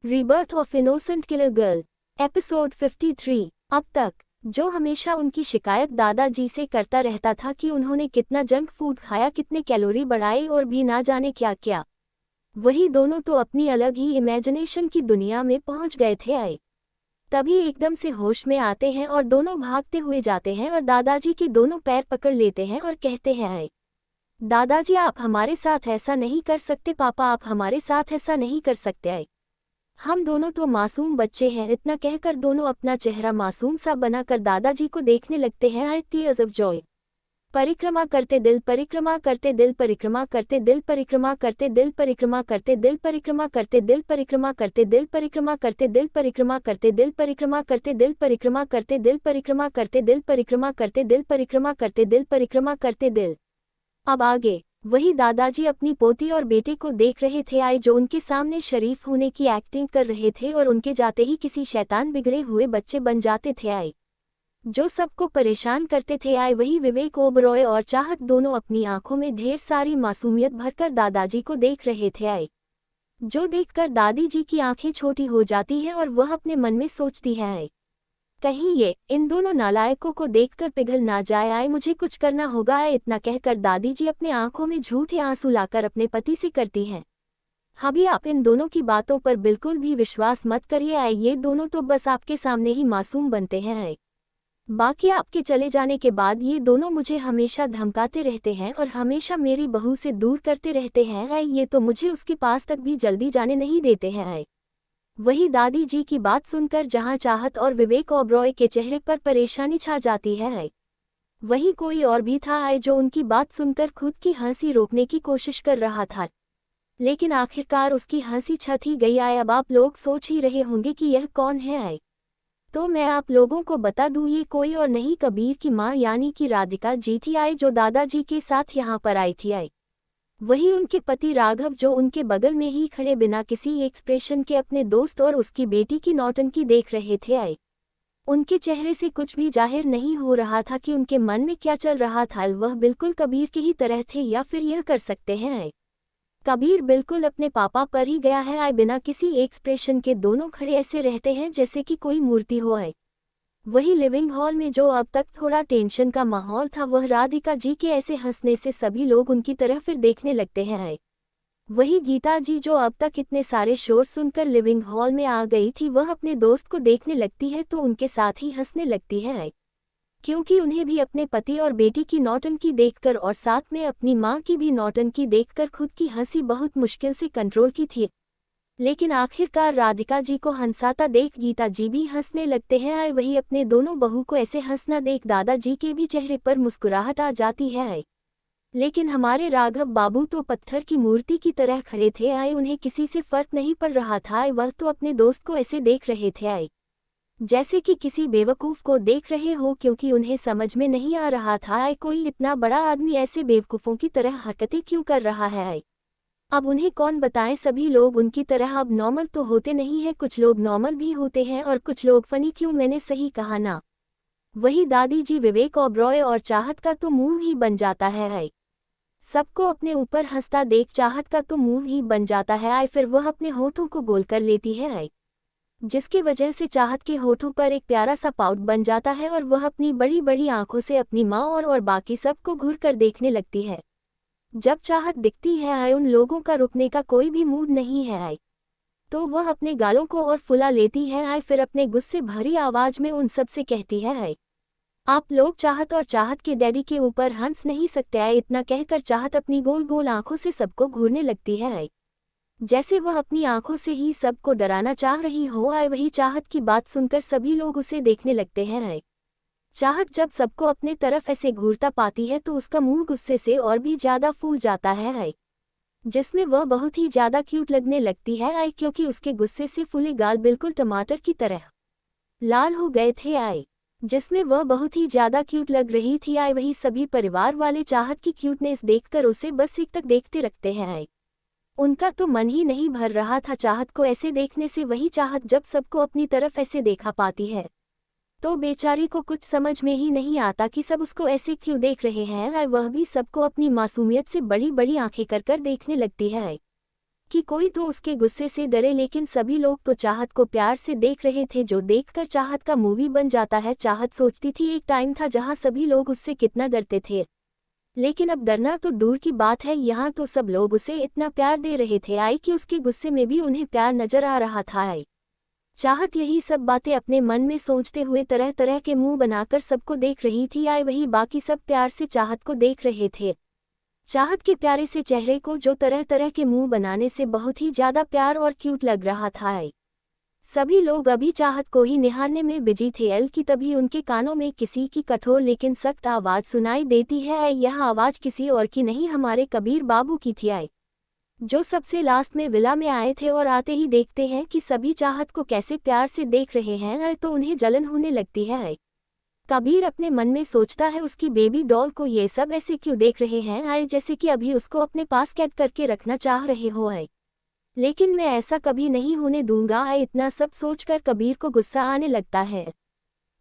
Rebirth of innocent killer girl, episode 53। अब तक जो हमेशा उनकी शिकायत दादाजी से करता रहता था कि उन्होंने कितना जंक फूड खाया, कितने कैलोरी बढ़ाए और भी ना जाने क्या क्या, वही दोनों तो अपनी अलग ही इमेजिनेशन की दुनिया में पहुंच गए थे। आए तभी एकदम से होश में आते हैं और दोनों भागते हुए जाते हैं और दादाजी के दोनों पैर पकड़ लेते हैं और कहते हैं, आए दादाजी, आप हमारे साथ ऐसा नहीं कर सकते। पापा, आप हमारे साथ ऐसा नहीं कर सकते। आए हम दोनों तो मासूम बच्चे हैं। इतना कहकर दोनों अपना चेहरा मासूम सा बनाकर दादाजी को देखने लगते हैं। आई टीयर्स ऑफ जॉय। परिक्रमा करते दिल, परिक्रमा करते दिल, परिक्रमा करते दिल, परिक्रमा करते दिल, परिक्रमा करते दिल, परिक्रमा करते दिल, परिक्रमा करते दिल, परिक्रमा करते दिल, परिक्रमा करते दिल, परिक्रमा करते दिल, परिक्रमा करते दिल, परिक्रमा करते दिल, परिक्रमा करते दिल, परिक्रमा करते दिल, परिक्रमा करते दिल। अब आगे वही दादाजी अपनी पोती और बेटे को देख रहे थे। आए जो उनके सामने शरीफ होने की एक्टिंग कर रहे थे और उनके जाते ही किसी शैतान बिगड़े हुए बच्चे बन जाते थे। आए जो सबको परेशान करते थे। आए वही विवेक ओबरॉय और चाहत दोनों अपनी आंखों में ढेर सारी मासूमियत भरकर दादाजी को देख रहे थे। आए जो देखकर दादी जी की आंखें छोटी हो जाती हैं और वह अपने मन में सोचती है, आए कहीं ये इन दोनों नालायकों को देखकर पिघल ना जाए। आए मुझे कुछ करना होगा। आए इतना कहकर दादी जी अपने आंखों में झूठे आंसू लाकर अपने पति से करती हैं, हबी, आप इन दोनों की बातों पर बिल्कुल भी विश्वास मत करिए। आए ये दोनों तो बस आपके सामने ही मासूम बनते हैं। आए बाकी आपके चले जाने के बाद ये दोनों मुझे हमेशा धमकाते रहते हैं और हमेशा मेरी बहू से दूर करते रहते हैं। आए ये तो मुझे उसके पास तक भी जल्दी जाने नहीं देते हैं। आए वही दादी जी की बात सुनकर जहां चाहत और विवेक ओबरॉय के चेहरे पर परेशानी छा जाती है, वही कोई और भी था। आए जो उनकी बात सुनकर खुद की हंसी रोकने की कोशिश कर रहा था, लेकिन आखिरकार उसकी हंसी छत ही गई। आए अब आप लोग सोच ही रहे होंगे कि यह कौन है। आए तो मैं आप लोगों को बता दूं, ये कोई और नहीं कबीर की मां यानी कि राधिका जी थी। आए जो दादाजी के साथ यहाँ पर आई थी। आए वही उनके पति राघव जो उनके बगल में ही खड़े बिना किसी एक्सप्रेशन के अपने दोस्त और उसकी बेटी की नौटंकी देख रहे थे। आए उनके चेहरे से कुछ भी जाहिर नहीं हो रहा था कि उनके मन में क्या चल रहा था। वह बिल्कुल कबीर के ही तरह थे, या फिर यह कर सकते हैं, आए कबीर बिल्कुल अपने पापा पर ही गया है। आए बिना किसी एक्सप्रेशन के दोनों खड़े ऐसे रहते हैं जैसे कि कोई मूर्ति हो। आए वही लिविंग हॉल में जो अब तक थोड़ा टेंशन का माहौल था, वह राधिका जी के ऐसे हंसने से सभी लोग उनकी तरफ फिर देखने लगते हैं। आए वही गीता जी जो अब तक इतने सारे शोर सुनकर लिविंग हॉल में आ गई थी, वह अपने दोस्त को देखने लगती है तो उनके साथ ही हंसने लगती है। आए क्योंकि उन्हें भी अपने पति और बेटी की नौटंकी देखकर और साथ में अपनी मां की भी नौटंकी देखकर खुद की हंसी बहुत मुश्किल से कंट्रोल की थी। लेकिन आखिरकार राधिका जी को हंसाता देख गीता जी भी हंसने लगते हैं। आए वही अपने दोनों बहू को ऐसे हंसना देख दादाजी के भी चेहरे पर मुस्कुराहट आ जाती है। आए लेकिन हमारे राघव बाबू तो पत्थर की मूर्ति की तरह खड़े थे। आए उन्हें किसी से फर्क नहीं पड़ रहा था। आए वह तो अपने दोस्त को ऐसे देख रहे थे, आए जैसे कि किसी बेवकूफ़ को देख रहे हो, क्योंकि उन्हें समझ में नहीं आ रहा था, आए कोई इतना बड़ा आदमी ऐसे बेवकूफ़ों की तरह हरकतें क्यों कर रहा है। आए अब उन्हें कौन बताएं, सभी लोग उनकी तरह अब नॉर्मल तो होते नहीं हैं, कुछ लोग नॉर्मल भी होते हैं और कुछ लोग फनी। क्यों, मैंने सही कहा ना। वही दादी जी, विवेक ओबरॉय और चाहत का तो मुंह ही बन जाता है। आए सबको अपने ऊपर हंसता देख चाहत का तो मुंह ही बन जाता है। आए फिर वह अपने होठों को गोल कर लेती है, आए जिसकी वजह से चाहत के होठों पर एक प्यारा सा पाउट बन जाता है और वह अपनी बड़ी बड़ी आंखों से अपनी माँ और बाकी सबको घूर कर देखने लगती है। जब चाहत दिखती है, आए उन लोगों का रुकने का कोई भी मूड नहीं है। आए तो वह अपने गालों को और फुला लेती है। आए फिर अपने गुस्से भरी आवाज में उन सब से कहती है, आए आप लोग चाहत और चाहत के डैडी के ऊपर हंस नहीं सकते। आए इतना कहकर चाहत अपनी गोल गोल आंखों से सबको घूरने लगती है, आए जैसे वह अपनी आंखों से ही सबको डराना चाह रही हो। आए वही चाहत की बात सुनकर सभी लोग उसे देखने लगते हैं। आए चाहत जब सबको अपने तरफ ऐसे घूरता पाती है तो उसका मुंह गुस्से से और भी ज्यादा फूल जाता है। आए जिसमें वह बहुत ही ज्यादा क्यूट लगने लगती है। आए क्योंकि उसके गुस्से से फूले गाल बिल्कुल टमाटर की तरह लाल हो गए थे। आए जिसमें वह बहुत ही ज्यादा क्यूट लग रही थी। आए वही सभी परिवार वाले चाहत की क्यूटनेस देखकर उसे बस एक तक देखते रखते हैं। आए उनका तो मन ही नहीं भर रहा था चाहत को ऐसे देखने से। वही चाहत जब सबको अपनी तरफ ऐसे देखा पाती है तो बेचारी को कुछ समझ में ही नहीं आता कि सब उसको ऐसे क्यों देख रहे हैं। वह भी सबको अपनी मासूमियत से बड़ी बड़ी आंखें कर कर देखने लगती है। कि कोई तो उसके गुस्से से डरे, लेकिन सभी लोग तो चाहत को प्यार से देख रहे थे, जो देखकर चाहत का मूवी बन जाता है। चाहत सोचती थी एक टाइम था जहां सभी लोग उससे कितना डरते थे, लेकिन अब डरना तो दूर की बात है, यहाँ तो सब लोग उसे इतना प्यार दे रहे थे आई कि उसके गुस्से में भी उन्हें प्यार नजर आ रहा था आई। चाहत यही सब बातें अपने मन में सोचते हुए तरह तरह के मुंह बनाकर सबको देख रही थी आई। वही बाकी सब प्यार से चाहत को देख रहे थे। चाहत के प्यारे से चेहरे को जो तरह तरह के मुंह बनाने से बहुत ही ज्यादा प्यार और क्यूट लग रहा था आई। सभी लोग अभी चाहत को ही निहारने में बिजी थे एल कि तभी उनके कानों में किसी की कठोर लेकिन सख्त आवाज सुनाई देती है आई। यह आवाज किसी और की नहीं, हमारे कबीर बाबू की थी आई, जो सबसे लास्ट में विला में आए थे। और आते ही देखते हैं कि सभी चाहत को कैसे प्यार से देख रहे हैं आई, तो उन्हें जलन होने लगती है आई। कबीर अपने मन में सोचता है उसकी बेबी डॉल को ये सब ऐसे क्यों देख रहे हैं आई, जैसे कि अभी उसको अपने पास कैद करके रखना चाह रहे हो आई। लेकिन मैं ऐसा कभी नहीं होने दूंगा आई। इतना सब सोचकर कबीर को गुस्सा आने लगता है,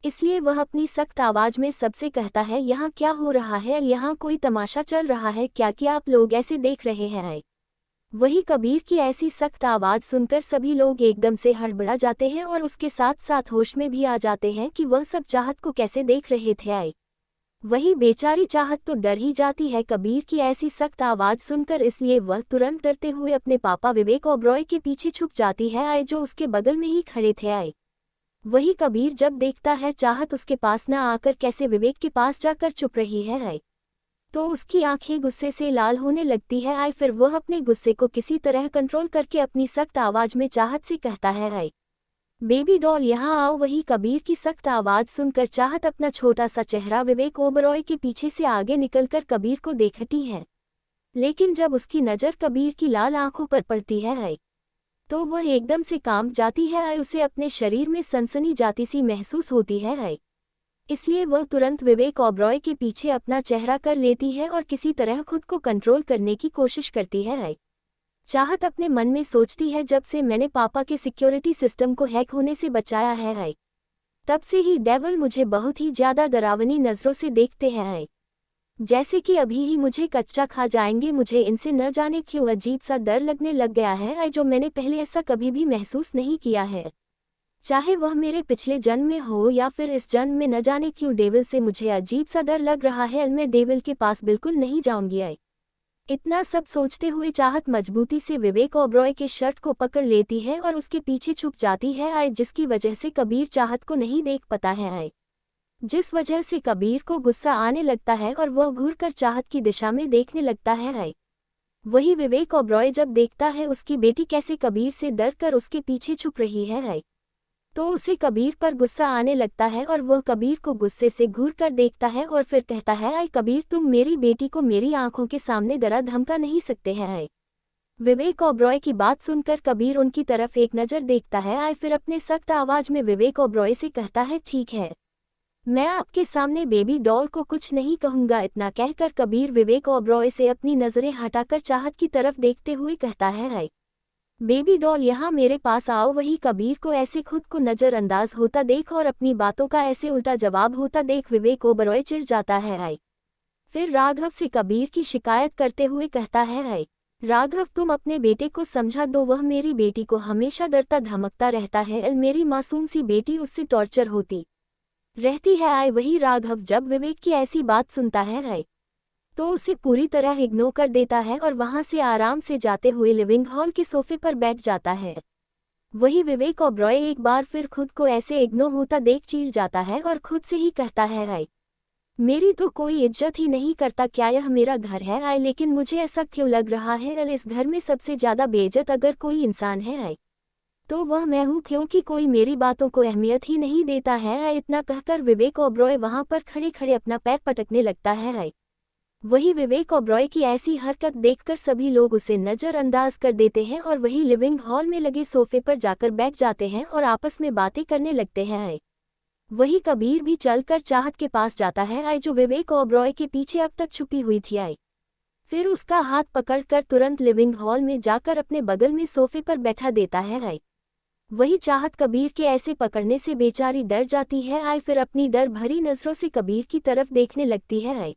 इसलिए वह अपनी सख्त आवाज में सबसे कहता है, यहाँ क्या हो रहा है? यहाँ कोई तमाशा चल रहा है क्या कि आप लोग ऐसे देख रहे हैं आई। वही कबीर की ऐसी सख्त आवाज सुनकर सभी लोग एकदम से हड़बड़ा जाते हैं और उसके साथ साथ होश में भी आ जाते हैं कि वह सब चाहत को कैसे देख रहे थे आई। वही बेचारी चाहत तो डर ही जाती है कबीर की ऐसी सख्त आवाज सुनकर, इसलिए वह तुरंत डरते हुए अपने पापा विवेक ओबरॉय के पीछे छुप जाती है आई, जो उसके बगल में ही खड़े थे आई। वही कबीर जब देखता है चाहत उसके पास न आकर कैसे विवेक के पास जाकर चुप रही है आई, तो उसकी आंखें गुस्से से लाल होने लगती है आई। फिर वह अपने गुस्से को किसी तरह कंट्रोल करके अपनी सख्त आवाज में चाहत से कहता है आई, बेबी डॉल यहाँ आओ। वही कबीर की सख्त आवाज सुनकर चाहत अपना छोटा सा चेहरा विवेक ओबरॉय के पीछे से आगे निकलकर कबीर को देखती है, लेकिन जब उसकी नज़र कबीर की लाल आंखों पर पड़ती है आई, तो वह एकदम से कांप जाती है आई। उसे अपने शरीर में सनसनी जाती सी महसूस होती है आई, इसलिए वह तुरंत विवेक ओबरॉय के पीछे अपना चेहरा कर लेती है और किसी तरह खुद को कंट्रोल करने की कोशिश करती है आई। चाहत अपने मन में सोचती है, जब से मैंने पापा के सिक्योरिटी सिस्टम को हैक होने से बचाया है आई, तब से ही डेविल मुझे बहुत ही ज्यादा डरावनी नजरों से देखते हैं आई, जैसे कि अभी ही मुझे कच्चा खा जाएंगे। मुझे इनसे न जाने क्यों अजीब सा डर लगने लग गया है आई, जो मैंने पहले ऐसा कभी भी महसूस नहीं किया है। चाहे वह मेरे पिछले जन्म में हो या फिर इस जन्म में, न जाने क्यों डेविल से मुझे अजीब सा डर लग रहा है। मैं डेविल के पास बिल्कुल नहीं जाऊंगी आई। इतना सब सोचते हुए चाहत मजबूती से विवेक ओबरॉय के शर्ट को पकड़ लेती है और उसके पीछे छुप जाती है आई, जिसकी वजह से कबीर चाहत को नहीं देख पाता है आई, जिस वजह से कबीर को गुस्सा आने लगता है और वह घूरकर चाहत की दिशा में देखने लगता है आई। वही विवेक ओबरॉय जब देखता है उसकी बेटी कैसे कबीर से डर कर उसके पीछे छुप रही है आई, तो उसे कबीर पर गुस्सा आने लगता है और वह कबीर को गुस्से से घूर कर देखता है और फिर कहता है, आई कबीर, तुम मेरी बेटी को मेरी आंखों के सामने डरा धमका नहीं सकते हैं आई। विवेक ओबरॉय की बात सुनकर कबीर उनकी तरफ एक नज़र देखता है आई, फिर अपने सख्त आवाज में विवेक ओबरॉय से कहता है, ठीक है, मैं आपके सामने बेबी डॉल को कुछ नहीं कहूंगा। इतना कहकर कबीर विवेक ओबरॉय से अपनी नजरें हटाकर चाहत की तरफ देखते हुए कहता है, आई बेबी डॉल यहाँ मेरे पास आओ। वही कबीर को ऐसे खुद को नज़रअंदाज होता देख और अपनी बातों का ऐसे उल्टा जवाब होता देख विवेक ओबरॉय चिढ़ जाता है आई। फिर राघव से कबीर की शिकायत करते हुए कहता है, आई राघव, तुम अपने बेटे को समझा दो, वह मेरी बेटी को हमेशा डरता धमकता रहता है। मेरी मासूम सी बेटी उससे टॉर्चर होती रहती है आई। वही राघव जब विवेक की ऐसी बात सुनता है आई, तो उसे पूरी तरह इग्नोर कर देता है और वहां से आराम से जाते हुए लिविंग हॉल के सोफे पर बैठ जाता है। वही विवेक ओबरॉय एक बार फिर खुद को ऐसे इग्नोर होता देख चीर जाता है और खुद से ही कहता है, आई मेरी तो कोई इज्जत ही नहीं करता, क्या यह मेरा घर है आई? लेकिन मुझे ऐसा क्यों लग रहा है इस घर में सबसे ज्यादा बेइज्जत अगर कोई इंसान है आई, तो वह मैं हूँ, क्योंकि कोई मेरी बातों को अहमियत ही नहीं देता है आई। इतना कहकर विवेक ओबरॉय वहां पर खड़े खड़े अपना पैर पटकने लगता है आई। वही विवेक ओबरॉय की ऐसी हरकत देखकर सभी लोग उसे नज़रअंदाज कर देते हैं और वही लिविंग हॉल में लगे सोफे पर जाकर बैठ जाते हैं और आपस में बातें करने लगते हैं आई। वही कबीर भी चलकर चाहत के पास जाता है आई, जो विवेक ओबरॉय के पीछे अब तक छुपी हुई थी आई। फिर उसका हाथ पकड़कर तुरंत लिविंग हॉल में जाकर अपने बगल में सोफे पर बैठा देता है आई। वही चाहत कबीर के ऐसे पकड़ने से बेचारी डर जाती है आई। फिर अपनी डर भरी नज़रों से कबीर की तरफ देखने लगती है आई।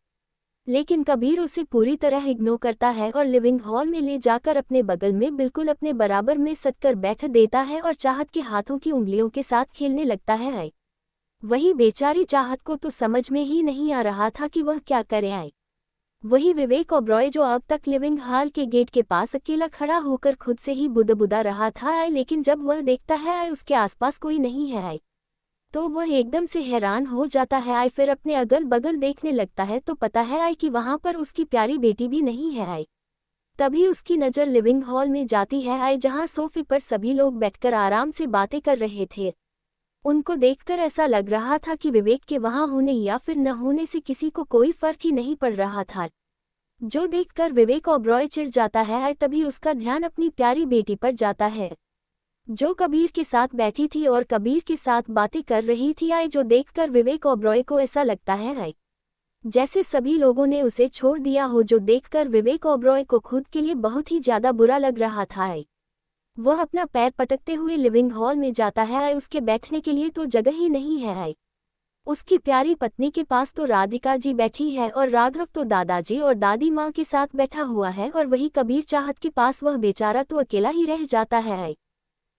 लेकिन कबीर उसे पूरी तरह इग्नोर करता है और लिविंग हॉल में ले जाकर अपने बगल में बिल्कुल अपने बराबर में सटकर बैठ देता है और चाहत के हाथों की उंगलियों के साथ खेलने लगता है। वही बेचारी चाहत को तो समझ में ही नहीं आ रहा था कि वह क्या करे। वही विवेक ओबरॉय जो अब तक लिविंग हॉल के गेट के पास अकेला खड़ा होकर खुद से ही बुदबुदा रहा था, लेकिन जब वह देखता है उसके आसपास कोई नहीं है तो वह एकदम से हैरान हो जाता है। फिर अपने अगल बगल देखने लगता है तो पता है कि वहां पर उसकी प्यारी बेटी भी नहीं है। तभी उसकी नज़र लिविंग हॉल में जाती है जहां सोफे पर सभी लोग बैठकर आराम से बातें कर रहे थे। उनको देखकर ऐसा लग रहा था कि विवेक के वहां होने या फिर न होने से किसी को कोई फर्क ही नहीं पड़ रहा था। जो देखकर विवेक ओबरॉय चिढ़ जाता है तभी उसका ध्यान अपनी प्यारी बेटी पर जाता है जो कबीर के साथ बैठी थी और कबीर के साथ बातें कर रही थी। जो देखकर विवेक ओबरॉय को ऐसा लगता है जैसे सभी लोगों ने उसे छोड़ दिया हो, जो देखकर विवेक ओबरॉय को खुद के लिए बहुत ही ज्यादा बुरा लग रहा था। वह अपना पैर पटकते हुए लिविंग हॉल में जाता है। उसके बैठने के लिए तो जगह ही नहीं है। उसकी प्यारी पत्नी के पास तो राधिका जी बैठी है और राघव तो दादाजी और दादी माँ के साथ बैठा हुआ है, और वही कबीर चाहत के पास वह बेचारा तो अकेला ही रह जाता है,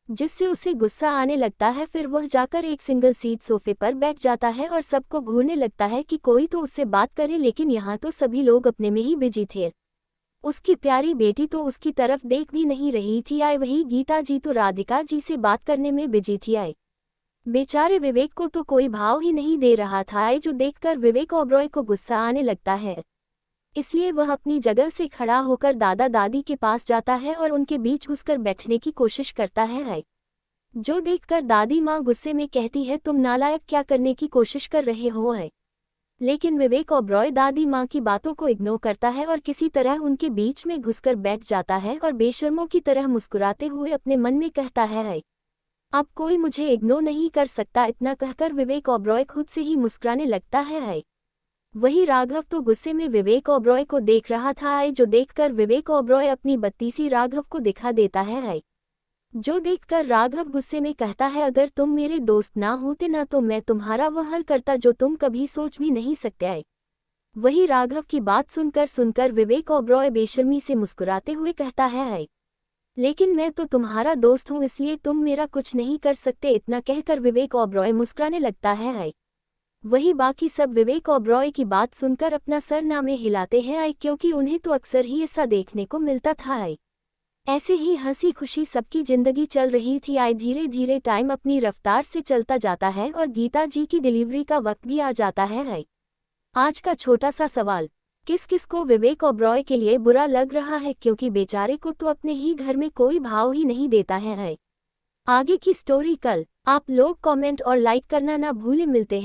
जिससे उसे गुस्सा आने लगता है। फिर वह जाकर एक सिंगल सीट सोफे पर बैठ जाता है और सबको घूरने लगता है कि कोई तो उससे बात करे, लेकिन यहाँ तो सभी लोग अपने में ही बिजी थे। उसकी प्यारी बेटी तो उसकी तरफ देख भी नहीं रही थी। वही गीता जी तो राधिका जी से बात करने में बिजी थी। बेचारे विवेक को तो कोई भाव ही नहीं दे रहा था। जो देखकर विवेक ओबरॉय को गुस्सा आने लगता है, इसलिए वह अपनी जगह से खड़ा होकर दादा दादी के पास जाता है और उनके बीच घुसकर बैठने की कोशिश करता है। जो देखकर दादी माँ गुस्से में कहती है, तुम नालायक, क्या करने की कोशिश कर रहे हो? लेकिन विवेक ओबरॉय दादी माँ की बातों को इग्नोर करता है और किसी तरह उनके बीच में घुसकर बैठ जाता है और बेशर्मों की तरह मुस्कुराते हुए अपने मन में कहता है, अब कोई मुझे इग्नोर नहीं कर सकता। इतना कहकर विवेक ओबरॉय खुद से ही मुस्कुराने लगता है। वही राघव तो गुस्से में विवेक ओबरॉय को देख रहा था। जो देखकर विवेक ओबरॉय अपनी बत्तीसी राघव को दिखा देता है। जो देखकर राघव गुस्से में कहता है, अगर तुम मेरे दोस्त ना होते ना तो मैं तुम्हारा वह हल करता जो तुम कभी सोच भी नहीं सकते। वही राघव की बात सुनकर विवेक ओबरॉय बेशर्मी से मुस्कुराते हुए कहता है, लेकिन मैं तो तुम्हारा दोस्त हूँ, इसलिए तुम मेरा कुछ नहीं कर सकते। इतना कहकर विवेक ओबरॉय मुस्कुराने लगता है। वही बाकी सब विवेक ओबरॉय की बात सुनकर अपना सर ना में हिलाते हैं, क्योंकि उन्हें तो अक्सर ही ऐसा देखने को मिलता था। ऐसे ही हंसी खुशी सबकी जिंदगी चल रही थी। धीरे धीरे टाइम अपनी रफ्तार से चलता जाता है और गीता जी की डिलीवरी का वक्त भी आ जाता है। आज का छोटा सा सवाल, किस किस को विवेक ओबरॉय के लिए बुरा लग रहा है, क्योंकि बेचारे को तो अपने ही घर में कोई भाव ही नहीं देता है। आगे की स्टोरी कल। आप लोग कमेंट और लाइक करना ना भूलें। मिलते हैं।